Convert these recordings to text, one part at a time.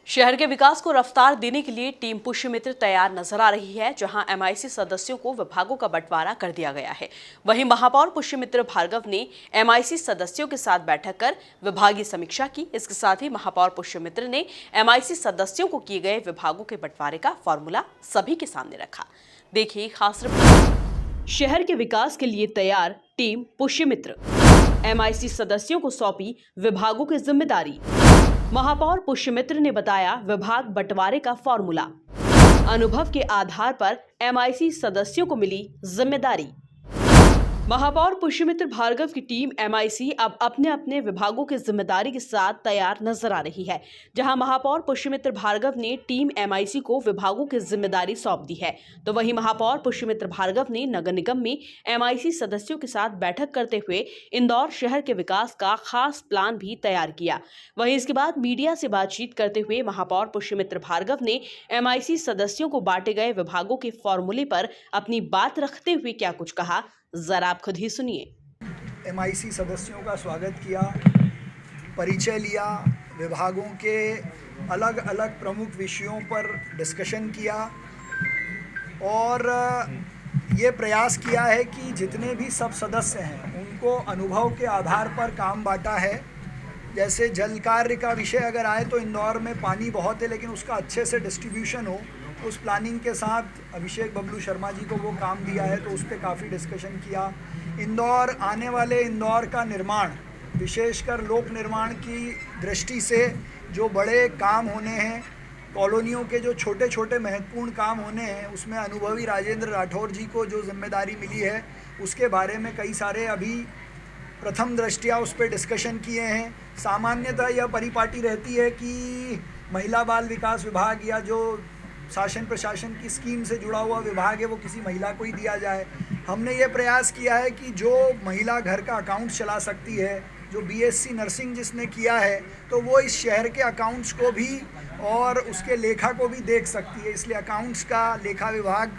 शहर के विकास को रफ्तार देने के लिए टीम पुष्यमित्र तैयार नजर आ रही है, जहां एमआईसी सदस्यों को विभागों का बंटवारा कर दिया गया है। वहीं महापौर पुष्यमित्र भार्गव ने एमआईसी सदस्यों के साथ बैठक कर विभागीय समीक्षा की। इसके साथ ही महापौर पुष्यमित्र ने एमआईसी सदस्यों को किए गए विभागों के बंटवारे का फॉर्मूला सभी के सामने रखा। देखिए खास रिपोर्ट। शहर के विकास के लिए तैयार टीम पुष्यमित्र, एमआईसी सदस्यों को सौंपी विभागों की जिम्मेदारी। महापौर पुष्यमित्र ने बताया विभाग बंटवारे का फॉर्मूला। अनुभव के आधार पर एमआईसी सदस्यों को मिली जिम्मेदारी। महापौर पुष्यमित्र भार्गव की टीम एमआईसी अब अपने अपने विभागों की जिम्मेदारी के साथ तैयार नजर आ रही है। जहां महापौर पुष्यमित्र भार्गव ने टीम एमआईसी को विभागों की जिम्मेदारी सौंप दी है, तो वहीं महापौर पुष्यमित्र भार्गव ने नगर निगम में एमआईसी सदस्यों के साथ बैठक करते हुए इंदौर शहर के विकास का खास प्लान भी तैयार किया। वहीं इसके बाद मीडिया से बातचीत करते हुए महापौर पुष्यमित्र भार्गव ने एमआईसी सदस्यों को बांटे गए विभागों के फॉर्मूले पर अपनी बात रखते हुए क्या कुछ कहा, जरा आप खुद ही सुनिए। एमआईसी सदस्यों का स्वागत किया, परिचय लिया, विभागों के अलग अलग प्रमुख विषयों पर डिस्कशन किया और ये प्रयास किया है कि जितने भी सब सदस्य हैं उनको अनुभव के आधार पर काम बांटा है। जैसे जल कार्य का विषय अगर आए तो इंदौर में पानी बहुत है, लेकिन उसका अच्छे से डिस्ट्रीब्यूशन हो, उस प्लानिंग के साथ अभिषेक बबलू शर्मा जी को वो काम दिया है, तो उस पर काफ़ी डिस्कशन किया। इंदौर आने वाले इंदौर का निर्माण, विशेषकर लोक निर्माण की दृष्टि से जो बड़े काम होने हैं, कॉलोनियों के जो छोटे छोटे महत्वपूर्ण काम होने हैं, उसमें अनुभवी राजेंद्र राठौर जी को जो जिम्मेदारी मिली है उसके बारे में कई सारे अभी प्रथम दृष्टया उस पर डिस्कशन किए हैं। सामान्यतः यह परिपाटी रहती है कि महिला बाल विकास विभाग या जो शासन प्रशासन की स्कीम से जुड़ा हुआ विभाग है वो किसी महिला को ही दिया जाए। हमने ये प्रयास किया है कि जो महिला घर का अकाउंट चला सकती है, जो बीएससी नर्सिंग जिसने किया है, तो वो इस शहर के अकाउंट्स को भी और उसके लेखा को भी देख सकती है। इसलिए अकाउंट्स का लेखा विभाग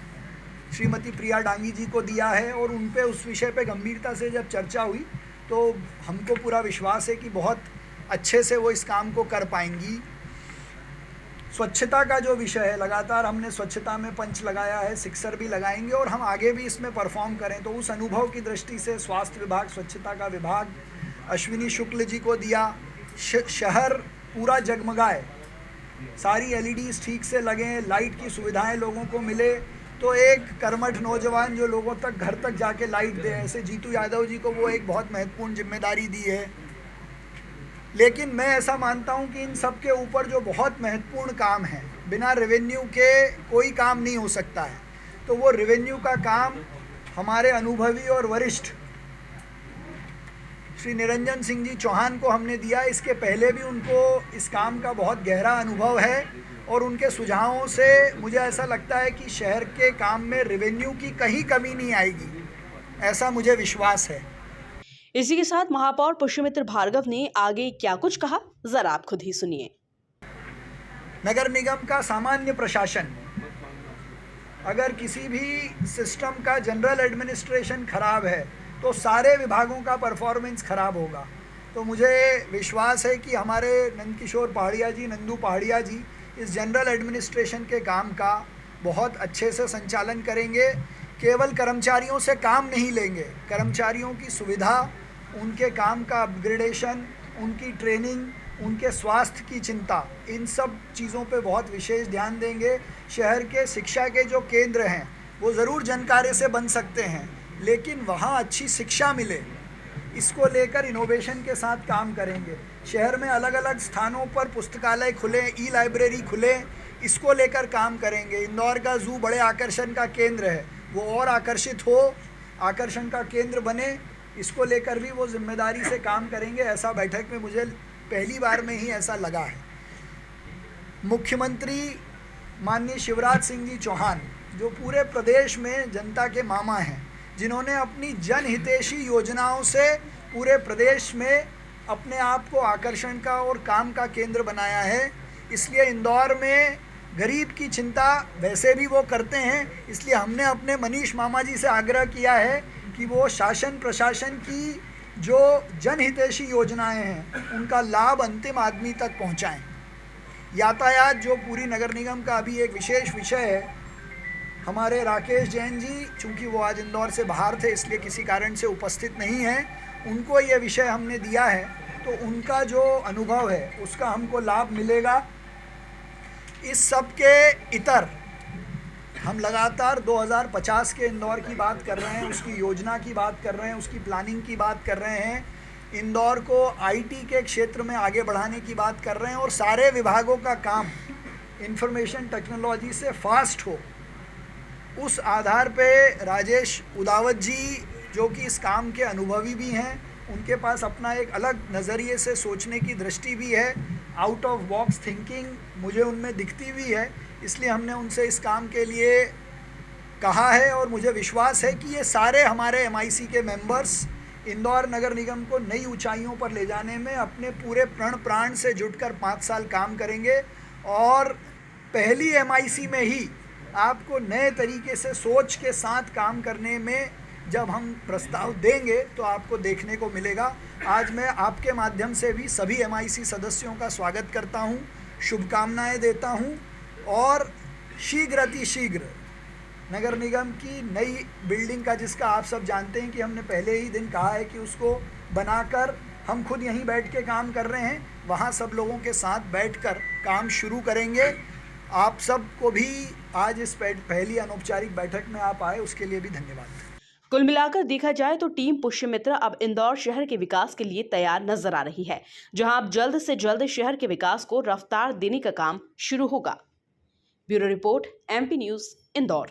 श्रीमती प्रिया डांगी जी को दिया है और उन पे उस विषय पे गंभीरता से जब चर्चा हुई तो हमको पूरा विश्वास है कि बहुत अच्छे से वो इस काम को कर पाएंगी। स्वच्छता का जो विषय है, लगातार हमने स्वच्छता में पंच लगाया है, सिक्सर भी लगाएंगे और हम आगे भी इसमें परफॉर्म करें, तो उस अनुभव की दृष्टि से स्वास्थ्य विभाग, स्वच्छता का विभाग अश्विनी शुक्ल जी को दिया। शहर पूरा जगमगाए, सारी एलईडीज ठीक से लगें, लाइट की सुविधाएं लोगों को मिले, तो एक कर्मठ नौजवान जो लोगों तक घर तक जाके लाइट दे, ऐसे जीतू यादव जी को वो एक बहुत महत्वपूर्ण जिम्मेदारी दी है। लेकिन मैं ऐसा मानता हूं कि इन सब के ऊपर जो बहुत महत्वपूर्ण काम है, बिना रेवेन्यू के कोई काम नहीं हो सकता है, तो वो रेवेन्यू का काम हमारे अनुभवी और वरिष्ठ श्री निरंजन सिंह जी चौहान को हमने दिया। इसके पहले भी उनको इस काम का बहुत गहरा अनुभव है और उनके सुझावों से मुझे ऐसा लगता है कि शहर के काम में रेवेन्यू की कहीं कमी नहीं आएगी, ऐसा मुझे विश्वास है। इसी के साथ महापौर पुष्यमित्र भार्गव ने आगे क्या कुछ कहा, जरा आप खुद ही सुनिए। नगर निगम का सामान्य प्रशासन, अगर किसी भी सिस्टम का जनरल एडमिनिस्ट्रेशन खराब है तो सारे विभागों का परफॉर्मेंस खराब होगा। तो मुझे विश्वास है कि हमारे नंदकिशोर पहाड़िया जी, नंदू पहाड़िया जी इस जनरल एडमिनिस्ट्रेशन के काम का बहुत अच्छे से संचालन करेंगे। केवल कर्मचारियों से काम नहीं लेंगे, कर्मचारियों की सुविधा, उनके काम का अपग्रेडेशन, उनकी ट्रेनिंग, उनके स्वास्थ्य की चिंता, इन सब चीज़ों पे बहुत विशेष ध्यान देंगे। शहर के शिक्षा के जो केंद्र हैं वो ज़रूर जनकार्य से बन सकते हैं, लेकिन वहाँ अच्छी शिक्षा मिले, इसको लेकर इनोवेशन के साथ काम करेंगे। शहर में अलग अलग स्थानों पर पुस्तकालय खुले, ई लाइब्रेरी खुले, इसको लेकर काम करेंगे। इंदौर का जू बड़े आकर्षण का केंद्र है, वो और आकर्षित हो, आकर्षण का केंद्र बने, इसको लेकर भी वो जिम्मेदारी से काम करेंगे। ऐसा बैठक में मुझे पहली बार में ही ऐसा लगा है। मुख्यमंत्री माननीय शिवराज सिंह जी चौहान, जो पूरे प्रदेश में जनता के मामा हैं, जिन्होंने अपनी जनहितैषी योजनाओं से पूरे प्रदेश में अपने आप को आकर्षण का और काम का केंद्र बनाया है, इसलिए इंदौर में गरीब की चिंता वैसे भी वो करते हैं। इसलिए हमने अपने मनीष मामा जी से आग्रह किया है कि वो शासन प्रशासन की जो जनहितैषी योजनाएं हैं उनका लाभ अंतिम आदमी तक पहुंचाएं। यातायात जो पूरी नगर निगम का अभी एक विशेष विषय है, हमारे राकेश जैन जी, चूँकि वो आज इंदौर से बाहर थे इसलिए किसी कारण से उपस्थित नहीं हैं, उनको ये विषय हमने दिया है, तो उनका जो अनुभव है उसका हमको लाभ मिलेगा। इस सब के इतर हम लगातार 2050 के इंदौर की बात कर रहे हैं, उसकी योजना की बात कर रहे हैं, उसकी प्लानिंग की बात कर रहे हैं, इंदौर को आईटी के क्षेत्र में आगे बढ़ाने की बात कर रहे हैं और सारे विभागों का काम इंफॉर्मेशन टेक्नोलॉजी से फास्ट हो। उस आधार पे राजेश उदावत जी, जो कि इस काम के अनुभवी भी हैं, उनके पास अपना एक अलग नज़रिए से सोचने की दृष्टि भी है, आउट ऑफ बॉक्स थिंकिंग मुझे उनमें दिखती भी है, इसलिए हमने उनसे इस काम के लिए कहा है और मुझे विश्वास है कि ये सारे हमारे एमआईसी के मेंबर्स इंदौर नगर निगम को नई ऊंचाइयों पर ले जाने में अपने पूरे प्रण प्राण से जुटकर 5 साल काम करेंगे और पहली एमआईसी में ही आपको नए तरीके से सोच के साथ काम करने में जब हम प्रस्ताव देंगे तो आपको देखने को मिलेगा। आज मैं आपके माध्यम से भी सभी एमआईसी सदस्यों का स्वागत करता हूं, शुभकामनाएं देता हूं और शीघ्र अतिशीघ्र नगर निगम की नई बिल्डिंग का, जिसका आप सब जानते हैं कि हमने पहले ही दिन कहा है कि उसको बनाकर हम खुद यहीं बैठ के काम कर रहे हैं, वहाँ सब लोगों के साथ बैठकर काम शुरू करेंगे। आप सबको भी आज इस पहली अनौपचारिक बैठक में आप आए उसके लिए भी धन्यवाद। कुल मिलाकर देखा जाए तो टीम पुष्यमित्र अब इंदौर शहर के विकास के लिए तैयार नजर आ रही है, जहां अब जल्द से जल्द शहर के विकास को रफ्तार देने का काम शुरू होगा। Bureau report, MP news, Indore.